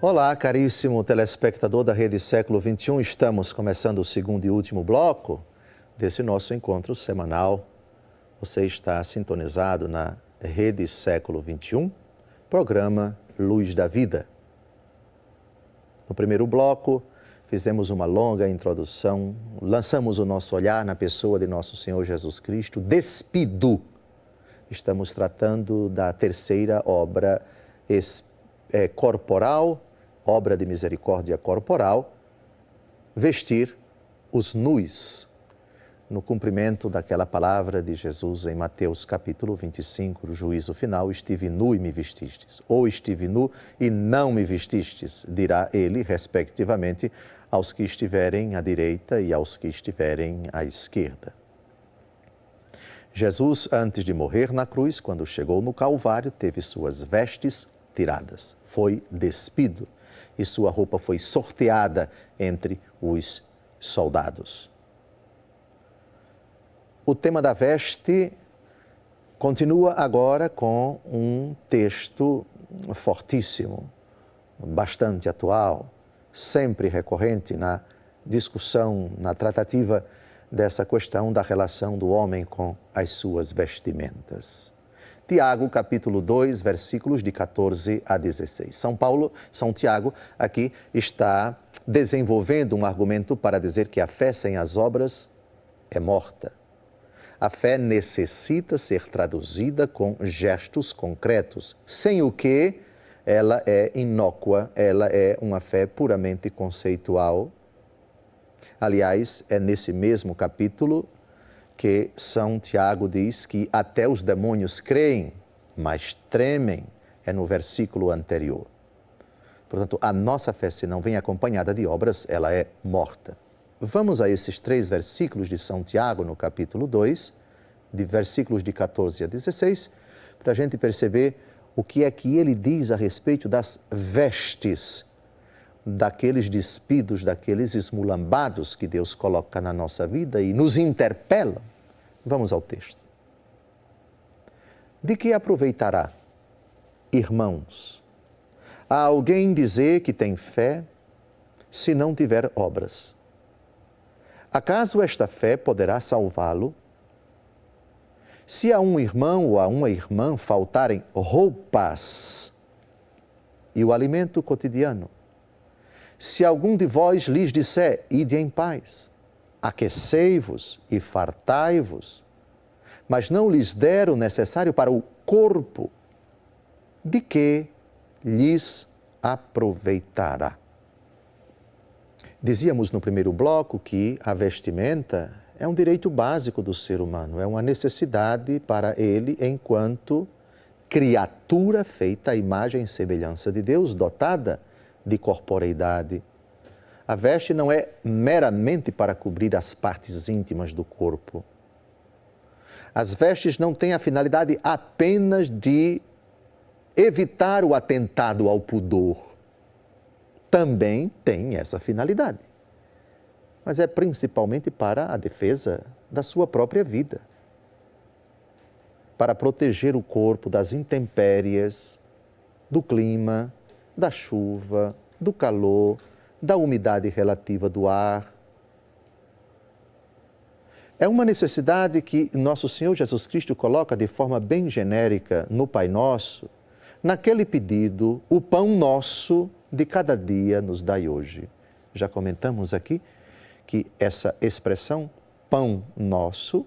Olá, caríssimo telespectador da Rede Século XXI. Estamos começando o segundo e último bloco desse nosso encontro semanal. Você está sintonizado na Rede Século XXI, programa Luz da Vida. No primeiro bloco, fizemos uma longa introdução, lançamos o nosso olhar na pessoa de nosso Senhor Jesus Cristo, despido. Estamos tratando da terceira obra corporal, obra de misericórdia corporal, vestir os nus, no cumprimento daquela palavra de Jesus em Mateus capítulo 25, o juízo final: estive nu e me vestistes, ou estive nu e não me vestistes, dirá ele, respectivamente, aos que estiverem à direita e aos que estiverem à esquerda. Jesus, antes de morrer na cruz, quando chegou no Calvário, teve suas vestes tiradas, foi despido e sua roupa foi sorteada entre os soldados. O tema da veste continua agora com um texto fortíssimo, bastante atual, sempre recorrente na discussão, na tratativa dessa questão da relação do homem com as suas vestimentas. Tiago, capítulo 2, versículos de 14 a 16. São Tiago aqui está desenvolvendo um argumento para dizer que a fé sem as obras é morta. A fé necessita ser traduzida com gestos concretos, sem o que ela é inócua, ela é uma fé puramente conceitual. Aliás, é nesse mesmo capítulo que São Tiago diz que até os demônios creem, mas tremem, é no versículo anterior. Portanto, a nossa fé, se não vem acompanhada de obras, ela é morta. Vamos a esses 3 versículos de São Tiago, no capítulo 2, de versículos de 14 a 16, para a gente perceber o que é que ele diz a respeito das vestes, daqueles despidos, daqueles esmulambados que Deus coloca na nossa vida e nos interpelam. Vamos ao texto. De que aproveitará, irmãos, a alguém dizer que tem fé se não tiver obras? Acaso esta fé poderá salvá-lo? Se a um irmão ou a uma irmã faltarem roupas e o alimento cotidiano, se algum de vós lhes disser, ide em paz, aquecei-vos e fartai-vos, mas não lhes der o necessário para o corpo, de que lhes aproveitará? Dizíamos no primeiro bloco que a vestimenta é um direito básico do ser humano, é uma necessidade para ele enquanto criatura feita à imagem e semelhança de Deus, dotada de corporeidade. A veste não é meramente para cobrir as partes íntimas do corpo. As vestes não têm a finalidade apenas de evitar o atentado ao pudor. Também tem essa finalidade. Mas é principalmente para a defesa da sua própria vida. Para proteger o corpo das intempéries, do clima, da chuva, do calor, da umidade relativa do ar. É uma necessidade que nosso Senhor Jesus Cristo coloca de forma bem genérica no Pai Nosso, naquele pedido, o pão nosso de cada dia nos dai hoje. Já comentamos aqui que essa expressão, pão nosso,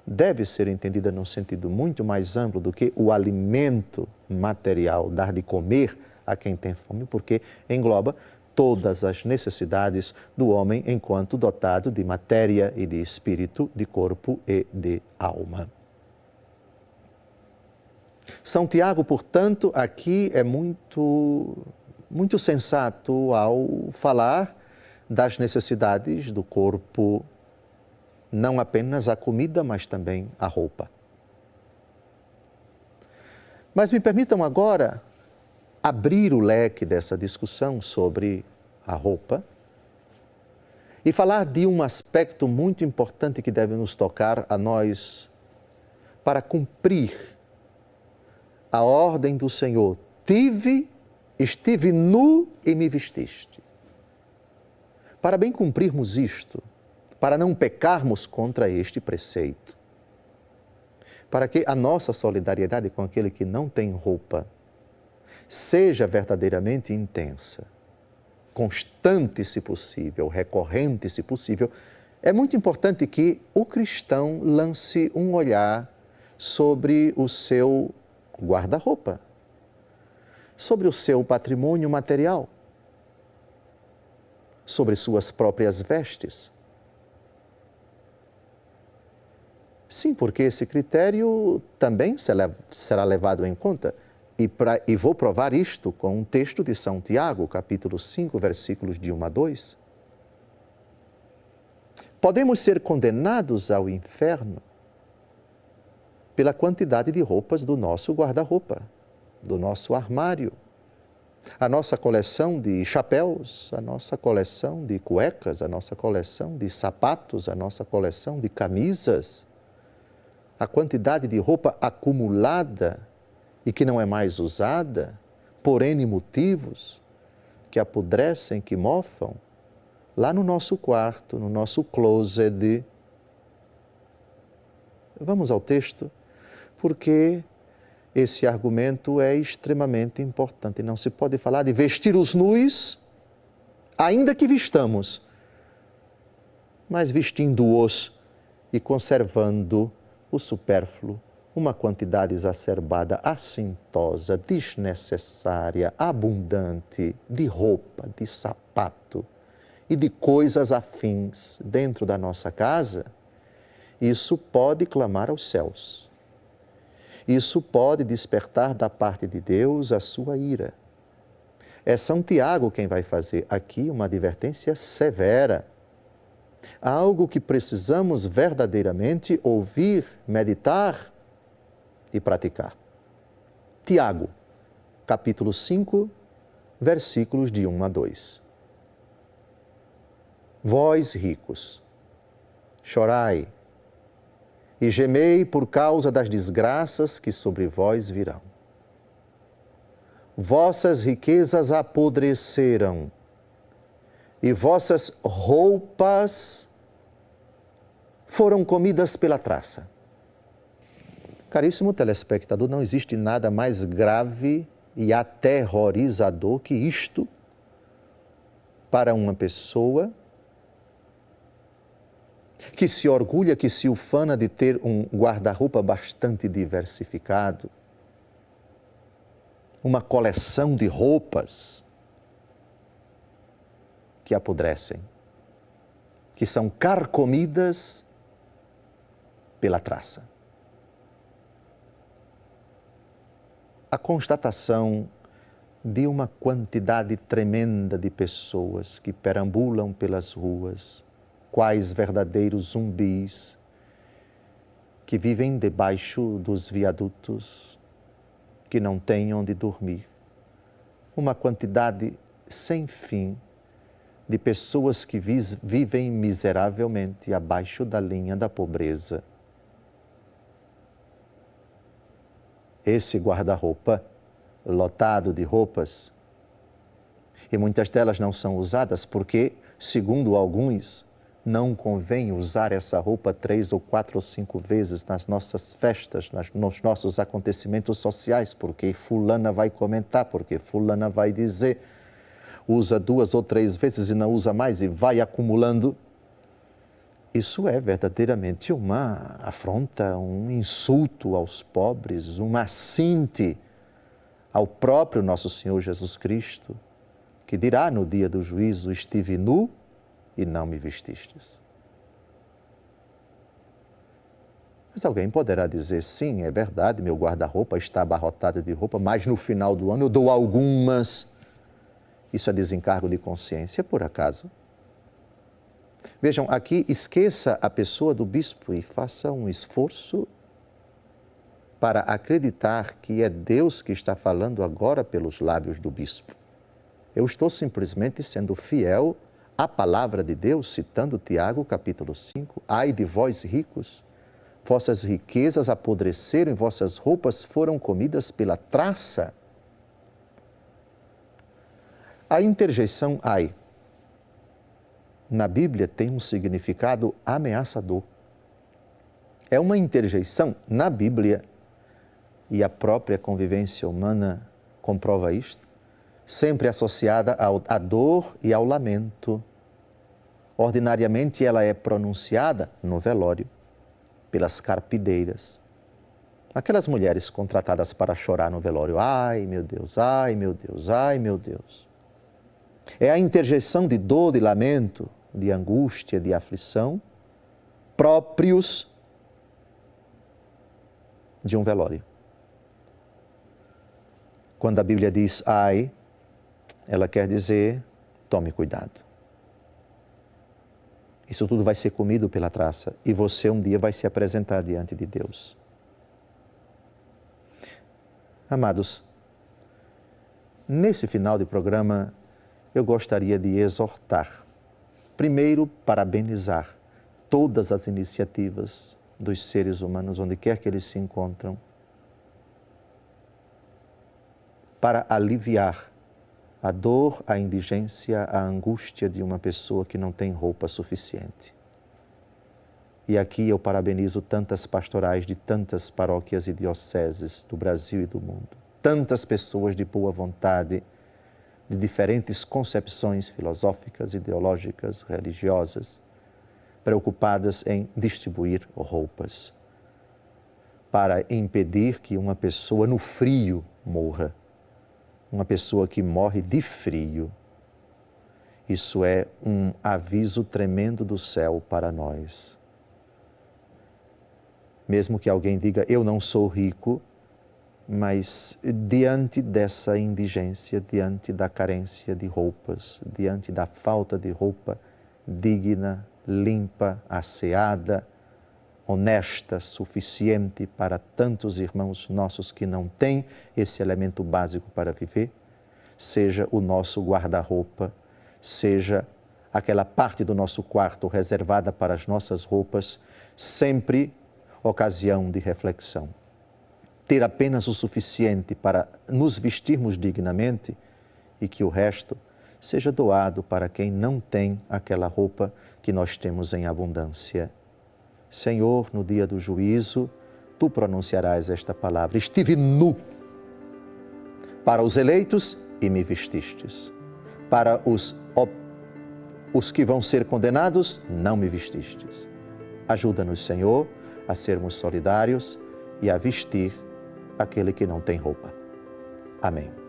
deve ser entendida num sentido muito mais amplo do que o alimento material, dar de comer a quem tem fome, porque engloba todas as necessidades do homem enquanto dotado de matéria e de espírito, de corpo e de alma. São Tiago, portanto, aqui é muito sensato ao falar das necessidades do corpo, não apenas a comida, mas também a roupa. Mas me permitam agora abrir o leque dessa discussão sobre a roupa e falar de um aspecto muito importante que deve nos tocar a nós para cumprir a ordem do Senhor. Tive estive nu e me vestiste. Para bem cumprirmos isto, para não pecarmos contra este preceito, para que a nossa solidariedade com aquele que não tem roupa seja verdadeiramente intensa, constante se possível, recorrente se possível, é muito importante que o cristão lance um olhar sobre o seu guarda-roupa, sobre o seu patrimônio material, sobre suas próprias vestes. Sim, porque esse critério também será levado em conta. E vou provar isto com um texto de São Tiago, capítulo 5, versículos de 1 a 2. Podemos ser condenados ao inferno pela quantidade de roupas do nosso guarda-roupa, do nosso armário. A nossa coleção de chapéus, a nossa coleção de cuecas, a nossa coleção de sapatos, a nossa coleção de camisas, a quantidade de roupa acumulada e que não é mais usada, por N motivos, que apodrecem, que mofam, lá no nosso quarto, no nosso closet. Vamos ao texto, porque esse argumento é extremamente importante. Não se pode falar de vestir os nus, ainda que vistamos, mas vestindo-os e conservando o supérfluo, uma quantidade exacerbada, assintosa, desnecessária, abundante de roupa, de sapato e de coisas afins dentro da nossa casa, isso pode clamar aos céus. Isso pode despertar da parte de Deus a sua ira. É São Tiago quem vai fazer aqui uma advertência severa. Algo que precisamos verdadeiramente ouvir, meditar e praticar. Tiago, capítulo 5, versículos de 1 a 2. Vós, ricos, chorai e gemei por causa das desgraças que sobre vós virão. Vossas riquezas apodreceram e vossas roupas foram comidas pela traça. Caríssimo telespectador, não existe nada mais grave e aterrorizador que isto para uma pessoa que se orgulha, que se ufana de ter um guarda-roupa bastante diversificado, uma coleção de roupas que apodrecem, que são carcomidas pela traça. A constatação de uma quantidade tremenda de pessoas que perambulam pelas ruas, quais verdadeiros zumbis, que vivem debaixo dos viadutos, que não têm onde dormir. Uma quantidade sem fim de pessoas que vivem miseravelmente abaixo da linha da pobreza. Esse guarda-roupa, lotado de roupas, e muitas delas não são usadas porque, segundo alguns, não convém usar essa roupa 3 ou 4 ou 5 vezes nas nossas festas, nos nossos acontecimentos sociais, porque fulana vai comentar, porque fulana vai dizer, usa 2 ou 3 vezes e não usa mais e vai acumulando. Isso é verdadeiramente uma afronta, um insulto aos pobres, um assinte ao próprio nosso Senhor Jesus Cristo, que dirá no dia do juízo, estive nu e não me vestistes. Mas alguém poderá dizer, sim, é verdade, meu guarda-roupa está abarrotado de roupa, mas no final do ano eu dou algumas. Isso é desencargo de consciência, por acaso? Vejam, aqui esqueça a pessoa do bispo e faça um esforço para acreditar que é Deus que está falando agora pelos lábios do bispo. Eu estou simplesmente sendo fiel à palavra de Deus, citando Tiago, capítulo 5. Ai de vós ricos, vossas riquezas apodreceram e vossas roupas foram comidas pela traça. A interjeição ai, na Bíblia tem um significado ameaçador. É uma interjeição na Bíblia, e a própria convivência humana comprova isto, sempre associada à dor e ao lamento. Ordinariamente ela é pronunciada no velório, pelas carpideiras. Aquelas mulheres contratadas para chorar no velório. Ai, meu Deus, ai, meu Deus, ai, meu Deus. É a interjeição de dor, de lamento, de angústia, de aflição, próprios de um velório. Quando a Bíblia diz ai, ela quer dizer tome cuidado. Isso tudo vai ser comido pela traça e você um dia vai se apresentar diante de Deus. Amados, nesse final de programa eu gostaria de exortar, primeiro parabenizar todas as iniciativas dos seres humanos, onde quer que eles se encontram, para aliviar a dor, a indigência, a angústia de uma pessoa que não tem roupa suficiente. E aqui eu parabenizo tantas pastorais de tantas paróquias e dioceses do Brasil e do mundo. Tantas pessoas de boa vontade, de diferentes concepções filosóficas, ideológicas, religiosas, preocupadas em distribuir roupas para impedir que uma pessoa no frio morra. Uma pessoa que morre de frio. Isso é um aviso tremendo do céu para nós. Mesmo que alguém diga, eu não sou rico, mas diante dessa indigência, diante da carência de roupas, diante da falta de roupa digna, limpa, asseada, honesta, suficiente para tantos irmãos nossos que não têm esse elemento básico para viver, seja o nosso guarda-roupa, seja aquela parte do nosso quarto reservada para as nossas roupas, sempre ocasião de reflexão. Ter apenas o suficiente para nos vestirmos dignamente e que o resto seja doado para quem não tem aquela roupa que nós temos em abundância. Senhor, no dia do juízo, Tu pronunciarás esta palavra. Estive nu para os eleitos e me vestistes. Para os que vão ser condenados, não me vestistes. Ajuda-nos, Senhor, a sermos solidários e a vestir aquele que não tem roupa. Amém.